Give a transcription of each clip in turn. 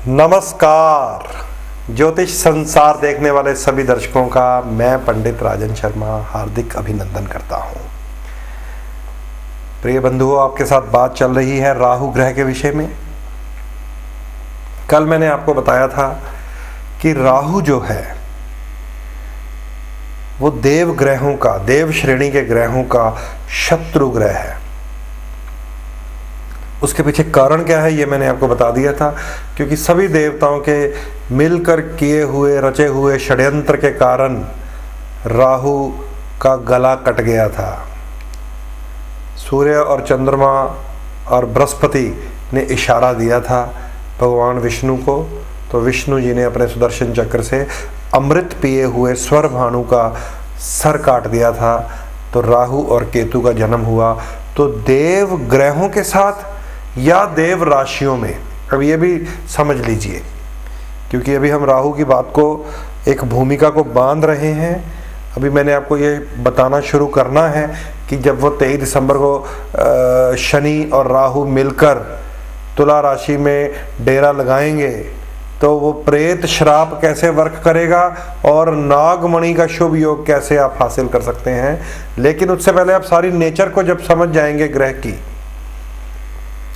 नमस्कार। ज्योतिष संसार देखने वाले सभी दर्शकों का मैं पंडित राजन शर्मा हार्दिक अभिनंदन करता हूं। प्रिय बंधुओं, आपके साथ बात चल रही है राहु ग्रह के विषय में। कल मैंने आपको बताया था कि राहु जो है वो देव ग्रहों का, देव श्रेणी के ग्रहों का शत्रु ग्रह है। उसके पीछे कारण क्या है ये मैंने आपको बता दिया था, क्योंकि सभी देवताओं के मिलकर किए हुए रचे हुए षड्यंत्र के कारण राहु का गला कट गया था। सूर्य और चंद्रमा और बृहस्पति ने इशारा दिया था भगवान विष्णु को, तो विष्णु जी ने अपने सुदर्शन चक्र से अमृत पिए हुए स्वर भानु का सर काट दिया था। तो राहु और केतु का जन्म हुआ। तो देव ग्रहों के साथ या देव राशियों में, अब ये भी समझ लीजिए, क्योंकि अभी हम राहु की बात को, एक भूमिका को बांध रहे हैं। अभी मैंने आपको ये बताना शुरू करना है कि जब वो 23 दिसंबर को शनि और राहु मिलकर तुला राशि में डेरा लगाएंगे तो वो प्रेत श्राप कैसे वर्क करेगा और नागमणि का शुभ योग कैसे आप हासिल कर सकते हैं। लेकिन उससे पहले आप सारी नेचर को जब समझ जाएंगे ग्रह की,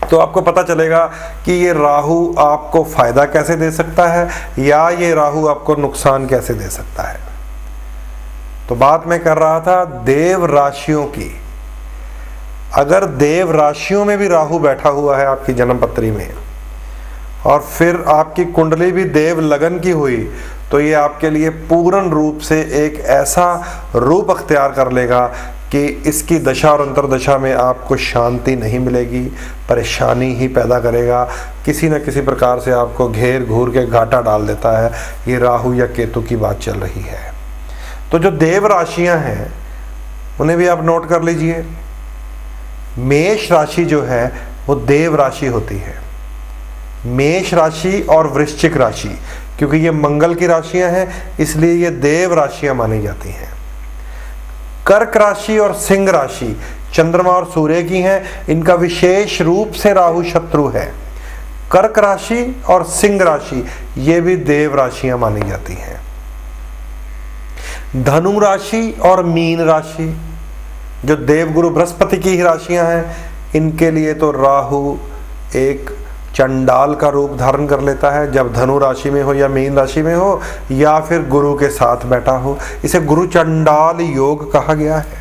तो आपको पता चलेगा कि ये राहु आपको फायदा कैसे दे सकता है या ये राहु आपको नुकसान कैसे दे सकता है। तो बात मैं कर रहा था देव राशियों की। अगर देव राशियों में भी राहु बैठा हुआ है आपकी जन्म पत्री में और फिर आपकी कुंडली भी देव लगन की हुई, तो ये आपके लिए पूर्ण रूप से एक ऐसा रूप अख्तियार कर लेगा कि इसकी दशा और अंतरदशा में आपको शांति नहीं मिलेगी, परेशानी ही पैदा करेगा, किसी न किसी प्रकार से आपको घेर घूर के घाटा डाल देता है। ये राहु या केतु की बात चल रही है। तो जो देव राशियां हैं उन्हें भी आप नोट कर लीजिए। मेष राशि जो है वो देव राशि होती है। मेष राशि और वृश्चिक राशि, क्योंकि ये मंगल की राशियां हैं इसलिए ये देव राशियां मानी जाती हैं। कर्क राशि और सिंह राशि चंद्रमा और सूर्य की हैं, इनका विशेष रूप से राहु शत्रु है। कर्क राशि और सिंह राशि ये भी देव राशियां मानी जाती हैं। धनु राशि और मीन राशि जो देवगुरु बृहस्पति की ही राशियां हैं, इनके लिए तो राहु एक चंडाल का रूप धारण कर लेता है जब धनु राशि में हो या मीन राशि में हो या फिर गुरु के साथ बैठा हो। इसे गुरु चंडाल योग कहा गया है।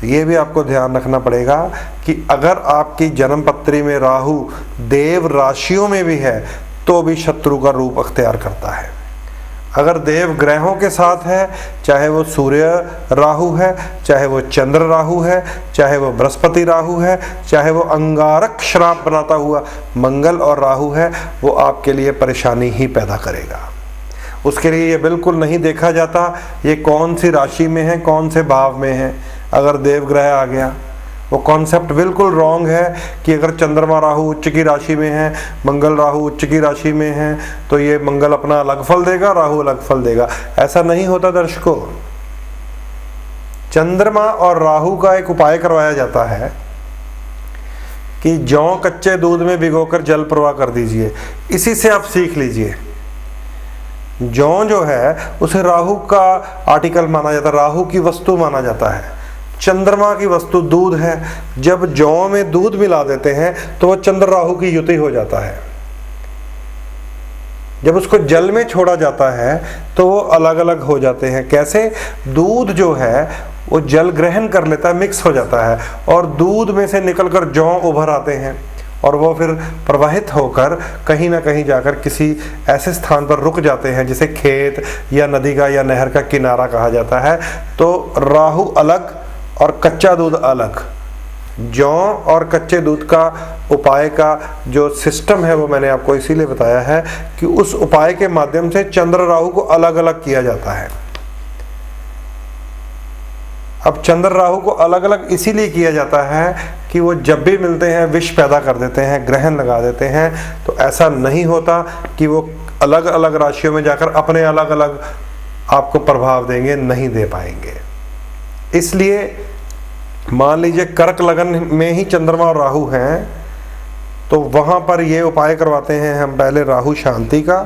तो ये भी आपको ध्यान रखना पड़ेगा कि अगर आपकी जन्म पत्री में राहु देव राशियों में भी है तो भी शत्रु का रूप अख्तियार करता है। अगर देव ग्रहों के साथ है, चाहे वो सूर्य राहु है, चाहे वो चंद्र राहु है, चाहे वो बृहस्पति राहु है, चाहे वो अंगारक श्राप बनाता हुआ मंगल और राहु है, वो आपके लिए परेशानी ही पैदा करेगा। उसके लिए ये बिल्कुल नहीं देखा जाता ये कौन सी राशि में है, कौन से भाव में है। अगर देव ग्रह आ गया, वो कॉन्सेप्ट बिल्कुल रॉन्ग है कि अगर चंद्रमा राहु उच्च की राशि में है, मंगल राहु उच्च की राशि में है, तो ये मंगल अपना अलग फल देगा, राहु अलग फल देगा। ऐसा नहीं होता दर्शकों। चंद्रमा और राहु का एक उपाय करवाया जाता है कि जौ कच्चे दूध में भिगोकर जल प्रवाह कर दीजिए। इसी से आप सीख लीजिए। जौ जो है उसे राहु का आर्टिकल माना जाता है, राहु की वस्तु माना जाता है। चंद्रमा की वस्तु दूध है। जब जौ में दूध मिला देते हैं तो वो चंद्र राहु की युति हो जाता है। जब उसको जल में छोड़ा जाता है तो वो अलग अलग हो जाते हैं। कैसे? दूध जो है वो जल ग्रहण कर लेता है, मिक्स हो जाता है और दूध में से निकलकर जौ उभर आते हैं और वो फिर प्रवाहित होकर कहीं ना कहीं जाकर किसी ऐसे स्थान पर रुक जाते हैं जिसे खेत या नदी का या नहर का किनारा कहा जाता है। तो राहु अलग और कच्चा दूध अलग। जौ और कच्चे दूध का उपाय का जो सिस्टम है वो मैंने आपको इसीलिए बताया है कि उस उपाय के माध्यम से चंद्र राहु को अलग अलग किया जाता है। अब चंद्र राहु को अलग अलग इसीलिए किया जाता है कि वो जब भी मिलते हैं विष पैदा कर देते हैं, ग्रहण लगा देते हैं। तो ऐसा नहीं होता कि वो अलग अलग राशियों में जाकर अपने अलग अलग आपको प्रभाव देंगे, नहीं दे पाएंगे। इसलिए मान लीजिए कर्क लगन में ही चंद्रमा और राहु हैं तो वहाँ पर ये उपाय करवाते हैं हम, पहले राहु शांति का,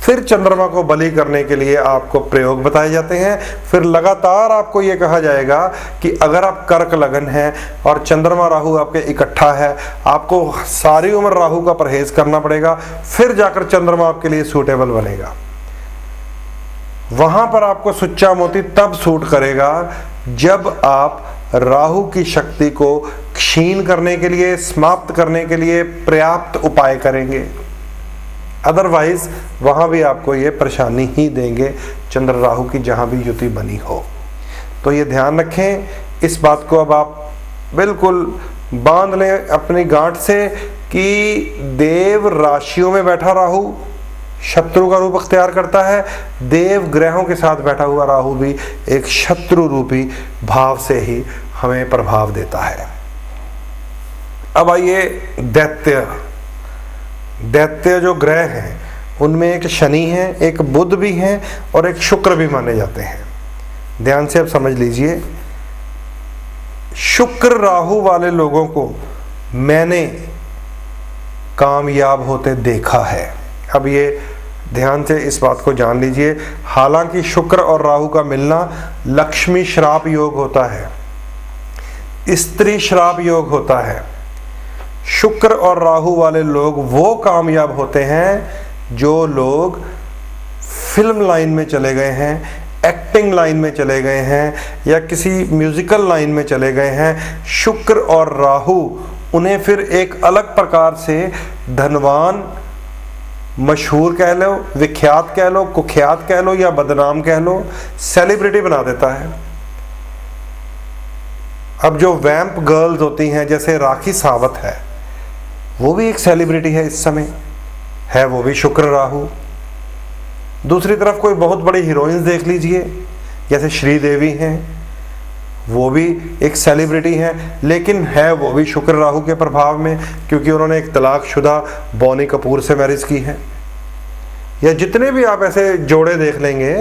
फिर चंद्रमा को बलि करने के लिए आपको प्रयोग बताए जाते हैं। फिर लगातार आपको ये कहा जाएगा कि अगर आप कर्क लगन है और चंद्रमा राहु आपके इकट्ठा है, आपको सारी उम्र राहु का परहेज करना पड़ेगा, फिर जाकर चंद्रमा आपके लिए सूटेबल बनेगा। वहां पर आपको सुच्चा मोती तब सूट करेगा जब आप राहु की शक्ति को क्षीण करने के लिए, समाप्त करने के लिए पर्याप्त उपाय करेंगे। अदरवाइज वहां भी आपको ये परेशानी ही देंगे, चंद्र राहु की जहां भी युति बनी हो। तो ये ध्यान रखें, इस बात को अब आप बिल्कुल बांध लें अपनी गांठ से कि देव राशियों में बैठा राहु शत्रु का रूप अख्तियार करता है, देव ग्रहों के साथ बैठा हुआ राहु भी एक शत्रु रूपी भाव से ही हमें प्रभाव देता है। अब आइए दैत्य जो ग्रह हैं उनमें एक शनि है, एक बुध भी हैं और एक शुक्र भी माने जाते हैं। ध्यान से अब समझ लीजिए, शुक्र राहु वाले लोगों को मैंने कामयाब होते देखा है। अब ये ध्यान से इस बात को जान लीजिए, हालांकि शुक्र और राहु का मिलना लक्ष्मी श्राप योग होता है, स्त्री श्राप योग होता है। शुक्र और राहु वाले लोग वो कामयाब होते हैं जो लोग फिल्म लाइन में चले गए हैं, एक्टिंग लाइन में चले गए हैं या किसी म्यूजिकल लाइन में चले गए हैं। शुक्र और राहु उन्हें फिर एक अलग प्रकार से धनवान, मशहूर कह लो, विख्यात कह लो, कुख्यात कह लो या बदनाम कह लो, सेलिब्रिटी बना देता है। अब जो वैम्प गर्ल्स होती हैं जैसे राखी सावंत है, वो भी एक सेलिब्रिटी है इस समय, है वो भी शुक्र राहु। दूसरी तरफ कोई बहुत बड़ी हीरोइंस देख लीजिए, जैसे श्रीदेवी हैं, वो भी एक सेलिब्रिटी हैं, लेकिन है वो भी शुक्र राहु के प्रभाव में, क्योंकि उन्होंने एक तलाकशुदा बॉनी कपूर से मैरिज की है। या जितने भी आप ऐसे जोड़े देख लेंगे,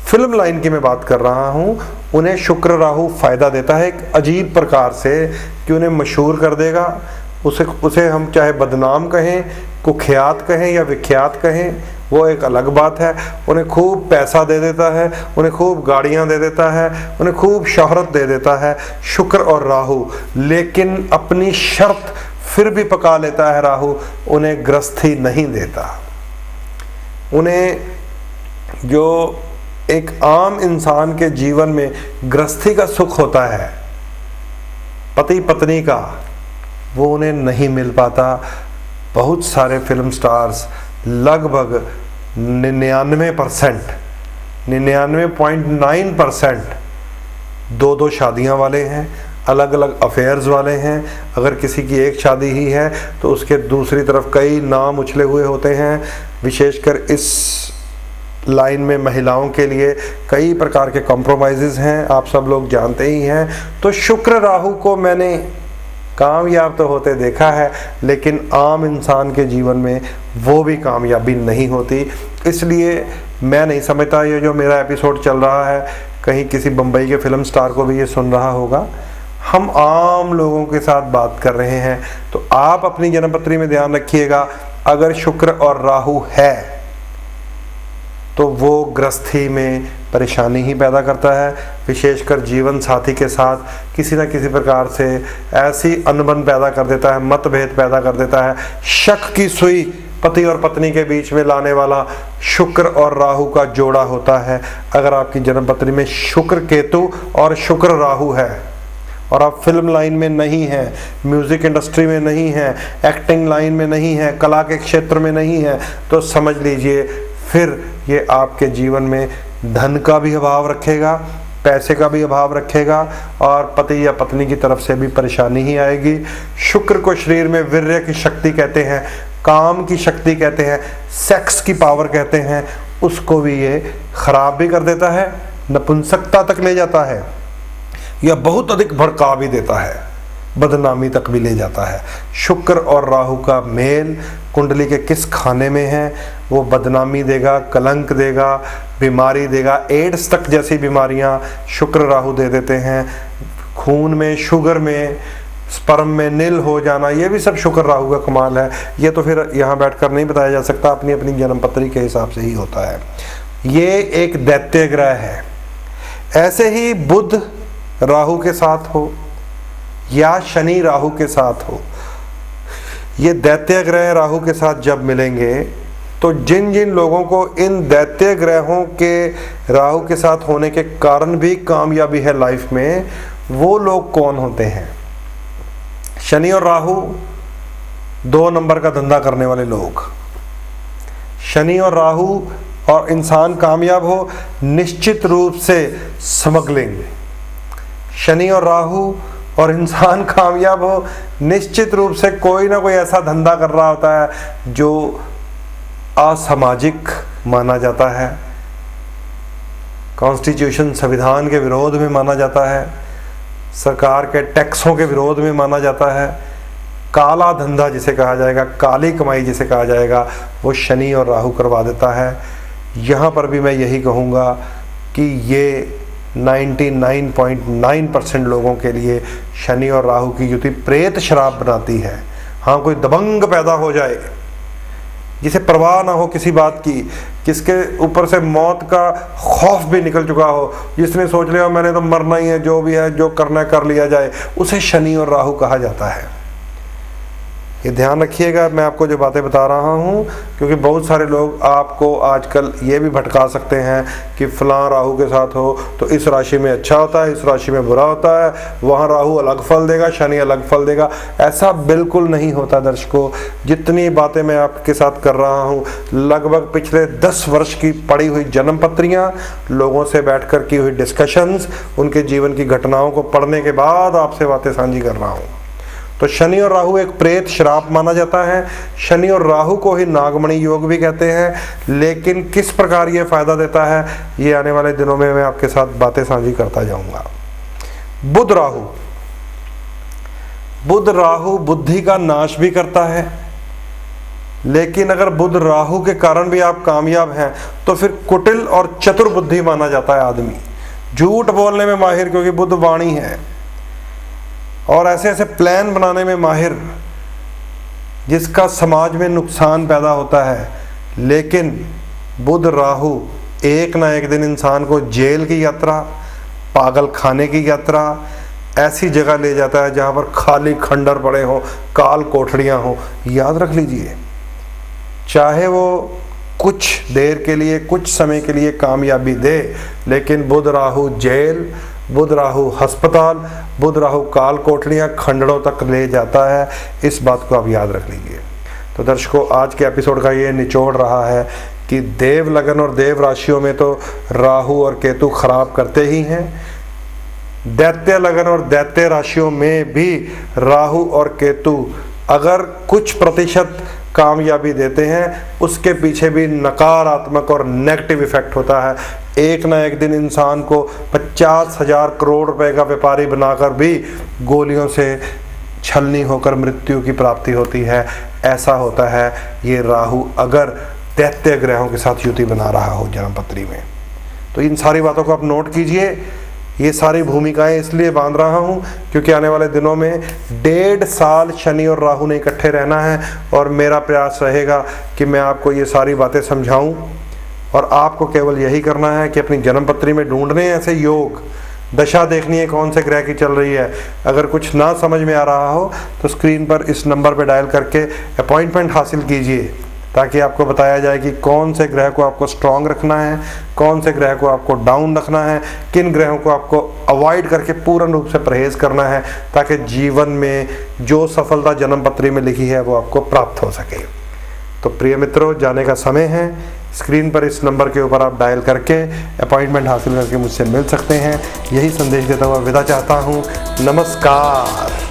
फिल्म लाइन की मैं बात कर रहा हूँ, उन्हें शुक्र राहु फायदा देता है एक अजीब प्रकार से कि उन्हें मशहूर कर देगा। उसे हम चाहे बदनाम कहें, कुख्यात कहें या विख्यात कहें, वो एक अलग बात है। उन्हें खूब पैसा दे देता है, उन्हें खूब गाड़ियाँ दे देता है, उन्हें खूब शोहरत दे देता है शुक्र और राहु। लेकिन अपनी शर्त फिर भी पका लेता है राहु, उन्हें गृहस्थी नहीं देता। उन्हें जो एक आम इंसान के जीवन में गृहस्थी का सुख होता है, पति पत्नी का, वो उन्हें नहीं मिल पाता। बहुत सारे फिल्म स्टार्स लगभग 99%, 99.9% दो शादियां वाले हैं, अलग अलग अफेयर्स वाले हैं। अगर किसी की एक शादी ही है तो उसके दूसरी तरफ कई नाम उछले हुए होते हैं। विशेषकर इस लाइन में महिलाओं के लिए कई प्रकार के कॉम्प्रोमाइज़ेस हैं, आप सब लोग जानते ही हैं। तो शुक्र राहु को मैंने कामयाब तो होते देखा है, लेकिन आम इंसान के जीवन में वो भी कामयाबी नहीं होती। इसलिए मैं नहीं समझता ये जो मेरा एपिसोड चल रहा है, कहीं किसी बम्बई के फिल्म स्टार को भी ये सुन रहा होगा। हम आम लोगों के साथ बात कर रहे हैं। तो आप अपनी जन्मपत्री में ध्यान रखिएगा, अगर शुक्र और राहु है तो वो गृहस्थी में परेशानी ही पैदा करता है। विशेषकर जीवन साथी के साथ किसी न किसी प्रकार से ऐसी अनबन पैदा कर देता है, मतभेद पैदा कर देता है। शक की सुई पति और पत्नी के बीच में लाने वाला शुक्र और राहु का जोड़ा होता है। अगर आपकी जन्मपत्री में शुक्र केतु और शुक्र राहु है और आप फिल्म लाइन में नहीं हैं, म्यूज़िक इंडस्ट्री में नहीं हैं, एक्टिंग लाइन में नहीं हैं, कला के क्षेत्र में नहीं हैं, तो समझ लीजिए फिर ये आपके जीवन में धन का भी अभाव रखेगा, पैसे का भी अभाव रखेगा और पति या पत्नी की तरफ से भी परेशानी ही आएगी। शुक्र को शरीर में वीर्य की शक्ति कहते हैं, काम की शक्ति कहते हैं, सेक्स की पावर कहते हैं। उसको भी ये खराब भी कर देता है, नपुंसकता तक ले जाता है या बहुत अधिक भड़का भी देता है, बदनामी तक भी ले जाता है। शुक्र और राहु का मेल कुंडली के किस खाने में है, वो बदनामी देगा, कलंक देगा, बीमारी देगा। एड्स तक जैसी बीमारियां शुक्र राहु दे देते हैं। खून में, शुगर में, स्पर्म में नील हो जाना, ये भी सब शुक्र राहु का कमाल है। ये तो फिर यहाँ बैठकर नहीं बताया जा सकता, अपनी अपनी जन्म पत्री के हिसाब से ही होता है। ये एक दैत्य ग्रह है। ऐसे ही बुध राहु के साथ हो या शनि राहु के साथ हो, ये दैत्य ग्रह राहु के साथ जब मिलेंगे तो जिन जिन लोगों को इन दैत्य ग्रहों के राहु के साथ होने के कारण भी कामयाबी है लाइफ में, वो लोग कौन होते हैं? शनि और राहु 2 नंबर का धंधा करने वाले लोग। शनि और राहु और इंसान कामयाब हो निश्चित रूप से स्मगलिंग। शनि और राहु और इंसान कामयाब हो निश्चित रूप से कोई ना कोई ऐसा धंधा कर रहा होता है जो असामाजिक माना जाता है, कॉन्स्टिट्यूशन संविधान के विरोध में माना जाता है, सरकार के टैक्सों के विरोध में माना जाता है। काला धंधा जिसे कहा जाएगा, काली कमाई जिसे कहा जाएगा, वो शनि और राहु करवा देता है। यहाँ पर भी मैं यही कहूँगा कि ये 99.9% लोगों के लिए शनि और राहु की युति प्रेत शराब बनाती है। हाँ, कोई दबंग पैदा हो जाए जिसे परवाह ना हो किसी बात की, जिसके ऊपर से मौत का खौफ भी निकल चुका हो, जिसने सोच लिया मैंने तो मरना ही है, जो भी है जो करना है कर लिया जाए, उसे शनि और राहु कहा जाता है। ये ध्यान रखिएगा मैं आपको जो बातें बता रहा हूँ, क्योंकि बहुत सारे लोग आपको आजकल ये भी भटका सकते हैं कि फलां राहु के साथ हो तो इस राशि में अच्छा होता है, इस राशि में बुरा होता है, वहाँ राहु अलग फल देगा, शनि अलग फल देगा। ऐसा बिल्कुल नहीं होता दर्शकों। जितनी बातें मैं आपके साथ कर रहा हूँ, लगभग पिछले 10 वर्ष की पढ़ी हुई जन्म पत्रियाँ, लोगों से बैठकर की हुई डिस्कशंस, उनके जीवन की घटनाओं को पढ़ने के बाद आपसे बातें साझी कर रहा हूँ। तो शनि और राहु एक प्रेत श्राप माना जाता है। शनि और राहु को ही नागमणि योग भी कहते हैं। लेकिन किस प्रकार ये फायदा देता है, ये आने वाले दिनों में मैं आपके साथ बातें साझी करता जाऊंगा। बुध राहु बुद्धि का नाश भी करता है। लेकिन अगर बुध राहु के कारण भी आप कामयाब हैं तो फिर कुटिल और चतुर बुद्धि माना जाता है आदमी। झूठ बोलने में माहिर, क्योंकि बुध वाणी है, और ऐसे ऐसे प्लान बनाने में माहिर जिसका समाज में नुकसान पैदा होता है। लेकिन बुध राहु एक ना एक दिन इंसान को जेल की यात्रा, पागल खाने की यात्रा, ऐसी जगह ले जाता है जहाँ पर खाली खंडर पड़े हों, काल कोठड़ियाँ हों। याद रख लीजिए, चाहे वो कुछ देर के लिए, कुछ समय के लिए कामयाबी दे, लेकिन बुध राहु जेल, बुध राहु अस्पताल, बुध राहु काल कोठड़ियाँ, खंडरों तक ले जाता है। इस बात को आप याद रख लीजिए। तो दर्शकों, आज के एपिसोड का ये निचोड़ रहा है कि देव लगन और देव राशियों में तो राहु और केतु खराब करते ही हैं, दैत्य लगन और दैत्य राशियों में भी राहु और केतु अगर कुछ प्रतिशत कामयाबी देते हैं, उसके पीछे भी नकारात्मक और नेगेटिव इफेक्ट होता है। एक ना एक दिन इंसान को 50,000 करोड़ रुपए का व्यापारी बनाकर भी गोलियों से छलनी होकर मृत्यु की प्राप्ति होती है। ऐसा होता है ये राहु अगर दैत्य ग्रहों के साथ युति बना रहा हो जन्मपत्री में। तो इन सारी बातों को आप नोट कीजिए। ये सारी भूमिकाएं इसलिए बांध रहा हूँ क्योंकि आने वाले दिनों में 1.5 साल शनि और राहु ने इकट्ठे रहना है, और मेरा प्रयास रहेगा कि मैं आपको ये सारी बातें समझाऊं, और आपको केवल यही करना है कि अपनी जन्मपत्री में ढूंढने ऐसे योग, दशा देखनी है कौन से ग्रह की चल रही है। अगर कुछ ना समझ में आ रहा हो तो स्क्रीन पर इस नंबर पर डायल करके अपॉइंटमेंट हासिल कीजिए, ताकि आपको बताया जाए कि कौन से ग्रह को आपको स्ट्रांग रखना है, कौन से ग्रह को आपको डाउन रखना है, किन ग्रहों को आपको अवॉइड करके पूर्ण रूप से परहेज करना है, ताकि जीवन में जो सफलता जन्मपत्री में लिखी है वो आपको प्राप्त हो सके। तो प्रिय मित्रों, जाने का समय है। स्क्रीन पर इस नंबर के ऊपर आप डायल करके अपॉइंटमेंट हासिल करके मुझसे मिल सकते हैं। यही संदेश देता हुआ विदा चाहता हूँ। नमस्कार।